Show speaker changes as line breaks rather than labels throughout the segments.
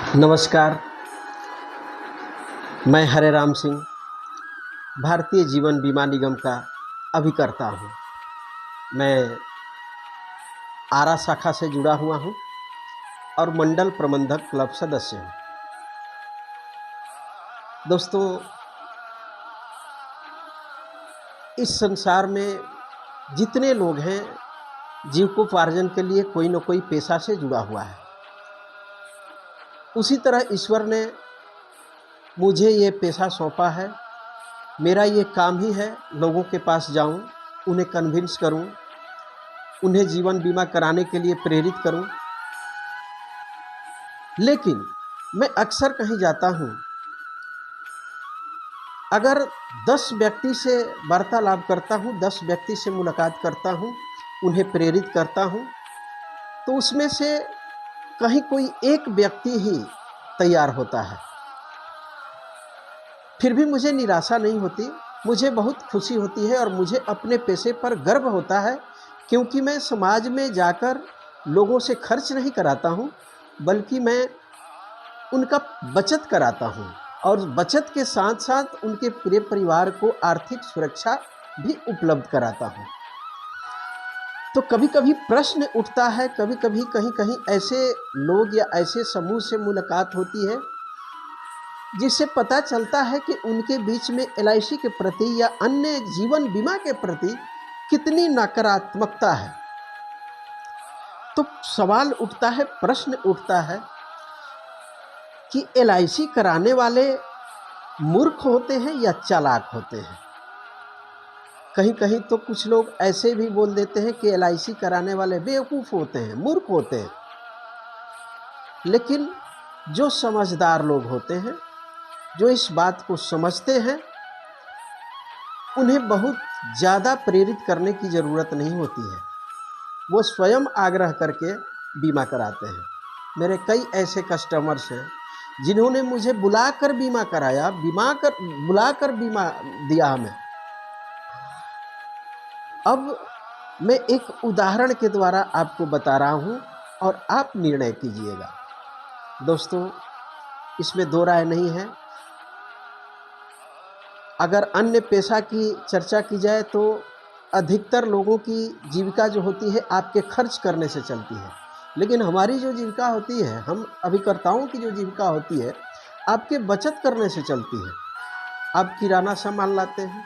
नमस्कार, मैं हरे राम सिंह भारतीय जीवन बीमा निगम का अभिकर्ता हूँ। मैं आरा शाखा से जुड़ा हुआ हूँ और मंडल प्रबंधक क्लब सदस्य हूँ। दोस्तों, इस संसार में जितने लोग हैं, जीविकोपार्जन के लिए कोई न कोई पेशा से जुड़ा हुआ है। उसी तरह ईश्वर ने मुझे ये पेशा सौंपा है। मेरा ये काम ही है, लोगों के पास जाऊं, उन्हें कन्विंस करूं, उन्हें जीवन बीमा कराने के लिए प्रेरित करूं। लेकिन मैं अक्सर कहीं जाता हूं, अगर 10 व्यक्ति से वार्तालाप करता हूं, 10 व्यक्ति से मुलाकात करता हूं, उन्हें प्रेरित करता हूं, तो उसमें से कहीं कोई एक व्यक्ति ही तैयार होता है। फिर भी मुझे निराशा नहीं होती, मुझे बहुत खुशी होती है और मुझे अपने पेशे पर गर्व होता है, क्योंकि मैं समाज में जाकर लोगों से खर्च नहीं कराता हूं, बल्कि मैं उनका बचत कराता हूं और बचत के साथ साथ उनके पूरे परिवार को आर्थिक सुरक्षा भी उपलब्ध कराता हूं। तो कभी कभी प्रश्न उठता है, कभी कभी कहीं कहीं ऐसे लोग या ऐसे समूह से मुलाकात होती है जिससे पता चलता है कि उनके बीच में एलआईसी के प्रति या अन्य जीवन बीमा के प्रति कितनी नकारात्मकता है। तो सवाल उठता है, प्रश्न उठता है कि एलआईसी कराने वाले मूर्ख होते हैं या चालाक होते हैं। कहीं कहीं तो कुछ लोग ऐसे भी बोल देते हैं कि एलआईसी कराने वाले बेवकूफ़ होते हैं, मूर्ख होते हैं। लेकिन जो समझदार लोग होते हैं, जो इस बात को समझते हैं, उन्हें बहुत ज़्यादा प्रेरित करने की ज़रूरत नहीं होती है। वो स्वयं आग्रह करके बीमा कराते हैं। मेरे कई ऐसे कस्टमर्स हैं जिन्होंने मुझे बुलाकर बीमा कराया, बुलाकर बीमा दिया हमें। अब मैं एक उदाहरण के द्वारा आपको बता रहा हूँ और आप निर्णय कीजिएगा। दोस्तों, इसमें दो राय नहीं है। अगर अन्य पेशा की चर्चा की जाए तो अधिकतर लोगों की जीविका जो होती है आपके खर्च करने से चलती है, लेकिन हमारी जो जीविका होती है, हम अभिकर्ताओं की जो जीविका होती है, आपके बचत करने से चलती है। आप किराना सामान लाते हैं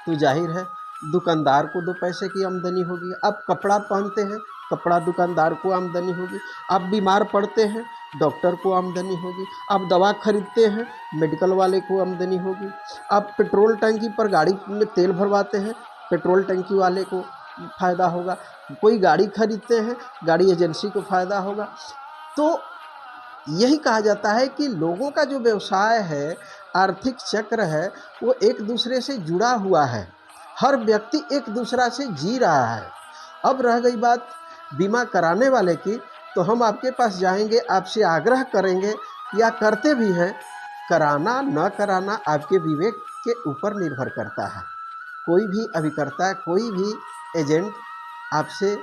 तो जाहिर है दुकानदार को 2 पैसे की आमदनी होगी। आप कपड़ा पहनते हैं, कपड़ा दुकानदार को आमदनी होगी। आप बीमार पड़ते हैं, डॉक्टर को आमदनी होगी। आप दवा खरीदते हैं, मेडिकल वाले को आमदनी होगी। आप पेट्रोल टंकी पर गाड़ी में तेल भरवाते हैं, पेट्रोल टंकी वाले को फ़ायदा होगा। कोई गाड़ी खरीदते हैं, गाड़ी एजेंसी को फ़ायदा होगा। तो यही कहा जाता है कि लोगों का जो व्यवसाय है, आर्थिक चक्र है, वो एक दूसरे से जुड़ा हुआ है। हर व्यक्ति एक दूसरा से जी रहा है। अब रह गई बात बीमा कराने वाले की, तो हम आपके पास जाएंगे, आपसे आग्रह करेंगे या करते भी हैं। कराना न कराना आपके विवेक के ऊपर निर्भर करता है। कोई भी अभिकर्ता, कोई भी एजेंट आपसे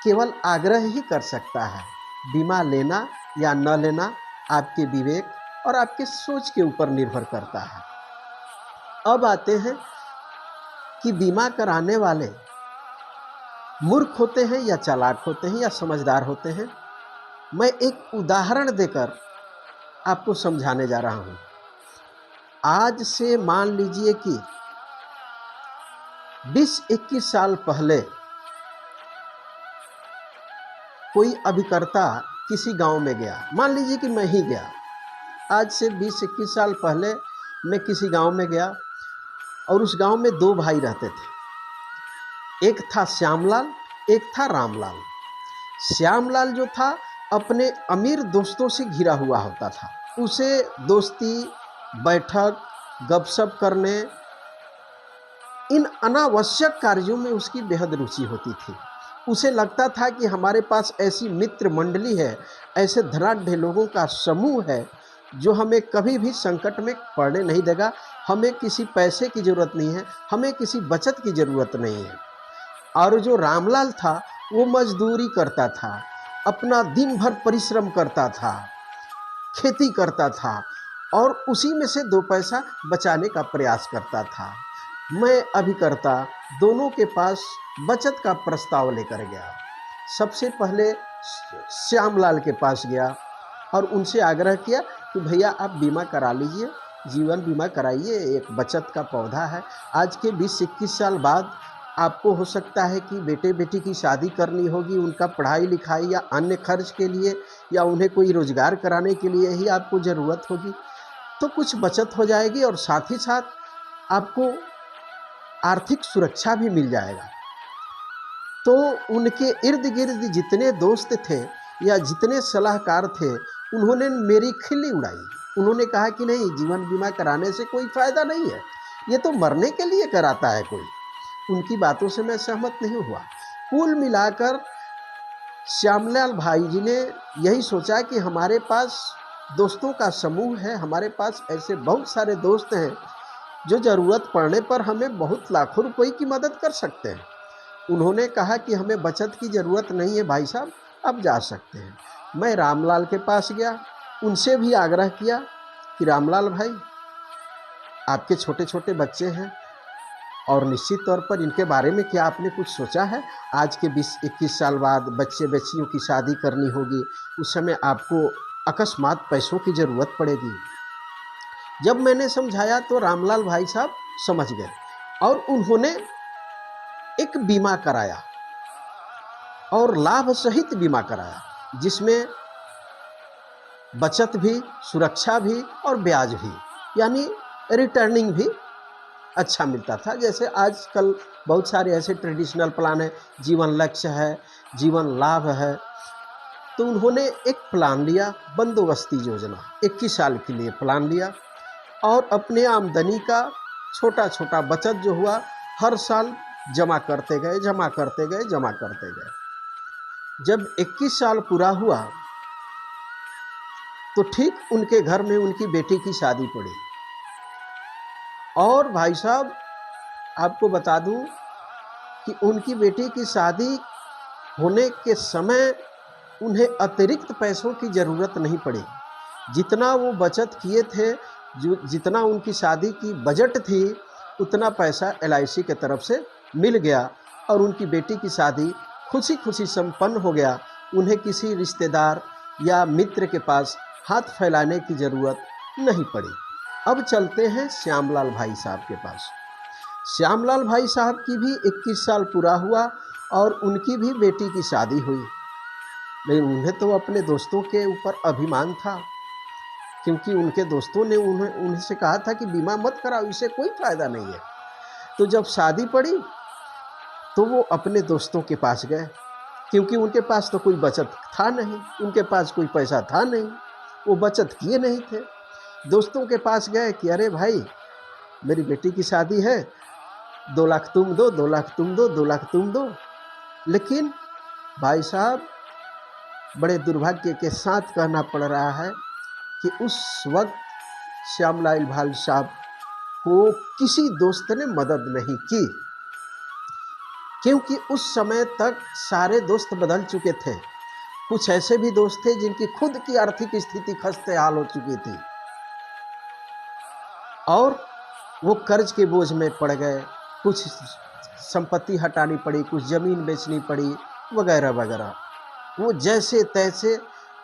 केवल आग्रह ही कर सकता है। बीमा लेना या न लेना आपके विवेक और आपके सोच के ऊपर निर्भर करता है। अब आते हैं कि बीमा कराने वाले मूर्ख होते हैं या चालाक होते हैं या समझदार होते हैं। मैं एक उदाहरण देकर आपको समझाने जा रहा हूं। आज से मान लीजिए कि 20-21 साल पहले कोई अभिकर्ता किसी गांव में गया। मान लीजिए कि मैं ही गया। आज से 20-21 साल पहले मैं किसी गांव में गया और उस गांव में 2 भाई रहते थे। एक था श्यामलाल, एक था रामलाल। श्यामलाल जो था अपने अमीर दोस्तों से घिरा हुआ होता था। उसे दोस्ती, बैठक, गपशप करने, इन अनावश्यक कार्यों में उसकी बेहद रुचि होती थी। उसे लगता था कि हमारे पास ऐसी मित्र मंडली है, ऐसे धनाढ्य लोगों का समूह है जो हमें कभी भी संकट में पड़ने नहीं देगा। हमें किसी पैसे की ज़रूरत नहीं है, हमें किसी बचत की ज़रूरत नहीं है। और जो रामलाल था वो मजदूरी करता था, अपना दिन भर परिश्रम करता था, खेती करता था और उसी में से 2 पैसा बचाने का प्रयास करता था। मैं अभिकर्ता दोनों के पास बचत का प्रस्ताव लेकर गया। सबसे पहले श्यामलाल के पास गया और उनसे आग्रह किया कि भैया आप बीमा करा लीजिए, जीवन बीमा कराइए, एक बचत का पौधा है। आज के 20-21 साल बाद आपको हो सकता है कि बेटे बेटी की शादी करनी होगी, उनका पढ़ाई लिखाई या अन्य खर्च के लिए या उन्हें कोई रोजगार कराने के लिए ही आपको ज़रूरत होगी, तो कुछ बचत हो जाएगी और साथ ही साथ आपको आर्थिक सुरक्षा भी मिल जाएगा। तो उनके इर्द गिर्द जितने दोस्त थे या जितने सलाहकार थे, उन्होंने मेरी खिल्ली उड़ाई। उन्होंने कहा कि नहीं, जीवन बीमा कराने से कोई फ़ायदा नहीं है, ये तो मरने के लिए कराता है कोई। उनकी बातों से मैं सहमत नहीं हुआ। कुल मिलाकर श्यामलाल भाई जी ने यही सोचा कि हमारे पास दोस्तों का समूह है, हमारे पास ऐसे बहुत सारे दोस्त हैं जो ज़रूरत पड़ने पर हमें बहुत लाखों रुपए की मदद कर सकते हैं। उन्होंने कहा कि हमें बचत की ज़रूरत नहीं है भाई साहब, अब जा सकते हैं। मैं रामलाल के पास गया, उनसे भी आग्रह किया कि रामलाल भाई, आपके छोटे छोटे बच्चे हैं और निश्चित तौर पर इनके बारे में क्या आपने कुछ सोचा है? आज के 20-21 साल बाद बच्चे बच्चियों की शादी करनी होगी, उस समय आपको अकस्मात पैसों की ज़रूरत पड़ेगी। जब मैंने समझाया तो रामलाल भाई साहब समझ गए और उन्होंने एक बीमा कराया और लाभ सहित बीमा कराया, जिसमें बचत भी, सुरक्षा भी और ब्याज भी, यानी रिटर्निंग भी अच्छा मिलता था। जैसे आजकल बहुत सारे ऐसे ट्रेडिशनल प्लान हैं, जीवन लक्ष्य है, जीवन लाभ है। तो उन्होंने एक प्लान लिया, बंदोबस्ती योजना, 21 साल के लिए प्लान लिया और अपने आमदनी का छोटा छोटा बचत जो हुआ हर साल जमा करते गए, जमा करते गए, जमा करते गए। जब 21 साल पूरा हुआ तो ठीक उनके घर में उनकी बेटी की शादी पड़ी और भाई साहब आपको बता दूं कि उनकी बेटी की शादी होने के समय उन्हें अतिरिक्त पैसों की ज़रूरत नहीं पड़ी। जितना वो बचत किए थे, जितना उनकी शादी की बजट थी, उतना पैसा LIC के तरफ से मिल गया और उनकी बेटी की शादी खुशी खुशी संपन्न हो गया। उन्हें किसी रिश्तेदार या मित्र के पास हाथ फैलाने की ज़रूरत नहीं पड़ी। अब चलते हैं श्यामलाल भाई साहब के पास। श्यामलाल भाई साहब की भी 21 साल पूरा हुआ और उनकी भी बेटी की शादी हुई, लेकिन उन्हें तो अपने दोस्तों के ऊपर अभिमान था, क्योंकि उनके दोस्तों ने उनसे कहा था कि बीमा मत कराओ, इससे कोई फ़ायदा नहीं है। तो जब शादी पड़ी तो वो अपने दोस्तों के पास गए, क्योंकि उनके पास तो कोई बचत था नहीं, उनके पास कोई पैसा था नहीं, वो बचत किए नहीं थे। दोस्तों के पास गए कि अरे भाई, मेरी बेटी की शादी है, 2 लाख तुम दो, 2 लाख तुम दो, 2 लाख तुम दो। लेकिन भाई साहब, बड़े दुर्भाग्य के साथ कहना पड़ रहा है कि उस वक्त श्यामलाल भाई साहब को किसी दोस्त ने मदद नहीं की, क्योंकि उस समय तक सारे दोस्त बदल चुके थे। कुछ ऐसे भी दोस्त थे जिनकी खुद की आर्थिक स्थिति खस्ते हाल हो चुकी थी और वो कर्ज के बोझ में पड़ गए, कुछ संपत्ति हटानी पड़ी, कुछ ज़मीन बेचनी पड़ी, वगैरह वगैरह। वो जैसे तैसे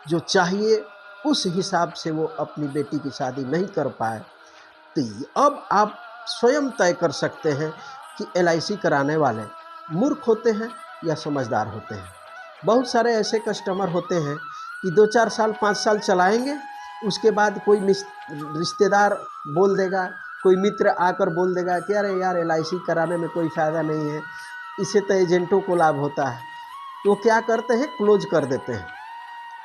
जो चाहिए उस हिसाब से वो अपनी बेटी की शादी नहीं कर पाए। तो अब आप स्वयं तय कर सकते हैं कि LIC कराने वाले मूर्ख होते हैं या समझदार होते हैं। बहुत सारे ऐसे कस्टमर होते हैं कि 2-4 साल 5 साल चलाएंगे, उसके बाद कोई रिश्तेदार बोल देगा, कोई मित्र आकर बोल देगा कि अरे यार, LIC कराने में कोई फ़ायदा नहीं है, इससे तो एजेंटों को लाभ होता है। तो क्या करते हैं, क्लोज कर देते हैं।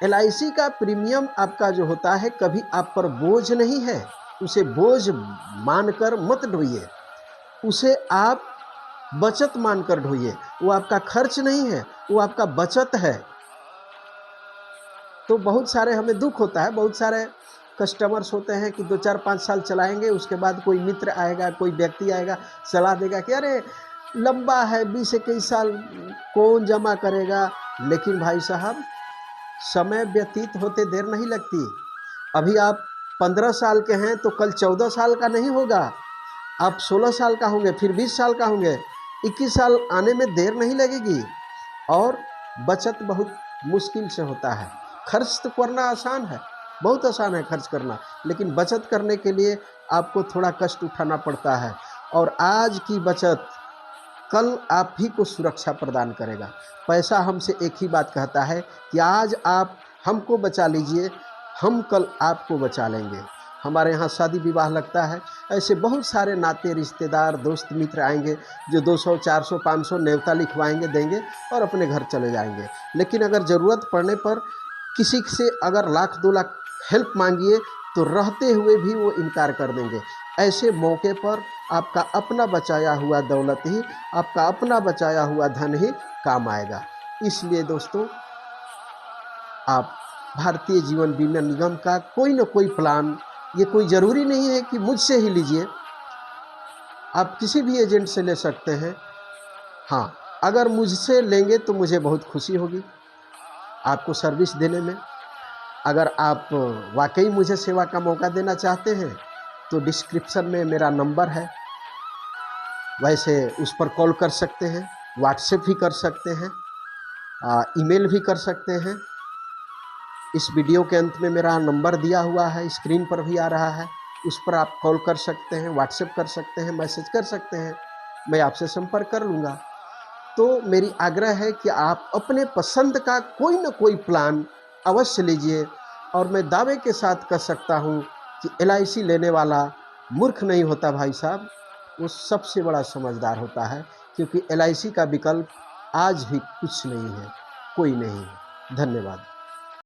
LIC का प्रीमियम आपका जो होता है कभी आप पर बोझ नहीं है, उसे बोझ मानकर मत ढोइए, उसे आप बचत मानकर ढोइए। वो आपका खर्च नहीं है, वो आपका बचत है। तो बहुत सारे हमें दुख होता है, बहुत सारे कस्टमर्स होते हैं कि 2-4-5 साल चलाएंगे, उसके बाद कोई मित्र आएगा, कोई व्यक्ति आएगा, सलाह देगा कि अरे लंबा है, 20-21 साल कौन जमा करेगा। लेकिन भाई साहब, समय व्यतीत होते देर नहीं लगती। अभी आप 15 साल के हैं तो कल 14 साल का नहीं होगा, आप 16 साल का होंगे, फिर 20 साल का होंगे, 21 साल आने में देर नहीं लगेगी। और बचत बहुत मुश्किल से होता है। खर्च तो करना आसान है, बहुत आसान है खर्च करना, लेकिन बचत करने के लिए आपको थोड़ा कष्ट उठाना पड़ता है। और आज की बचत कल आप ही को सुरक्षा प्रदान करेगा। पैसा हमसे एक ही बात कहता है कि आज आप हमको बचा लीजिए, हम कल आपको बचा लेंगे। हमारे यहाँ शादी विवाह लगता है, ऐसे बहुत सारे नाते रिश्तेदार दोस्त मित्र आएंगे जो 200 400 500 न्योता लिखवाएंगे, देंगे और अपने घर चले जाएंगे। लेकिन अगर ज़रूरत पड़ने पर किसी से अगर लाख 2 लाख हेल्प मांगिए तो रहते हुए भी वो इनकार कर देंगे। ऐसे मौके पर आपका अपना बचाया हुआ दौलत ही, आपका अपना बचाया हुआ धन ही काम आएगा। इसलिए दोस्तों, आप भारतीय जीवन बीमा निगम का कोई ना कोई प्लान, ये कोई ज़रूरी नहीं है कि मुझसे ही लीजिए, आप किसी भी एजेंट से ले सकते हैं। हाँ, अगर मुझसे लेंगे तो मुझे बहुत खुशी होगी आपको सर्विस देने में। अगर आप वाकई मुझे सेवा का मौका देना चाहते हैं तो डिस्क्रिप्शन में मेरा नंबर है, वैसे उस पर कॉल कर सकते हैं, व्हाट्सएप भी कर सकते हैं, ईमेल भी कर सकते हैं। इस वीडियो के अंत में मेरा नंबर दिया हुआ है, स्क्रीन पर भी आ रहा है, उस पर आप कॉल कर सकते हैं, व्हाट्सएप कर सकते हैं, मैसेज कर सकते हैं, मैं आपसे संपर्क कर लूँगा। तो मेरी आग्रह है कि आप अपने पसंद का कोई ना कोई प्लान अवश्य लीजिए। और मैं दावे के साथ कह सकता हूँ कि LIC लेने वाला मूर्ख नहीं होता भाई साहब, वो सबसे बड़ा समझदार होता है, क्योंकि LIC का विकल्प आज भी कुछ नहीं है, कोई नहीं है। धन्यवाद।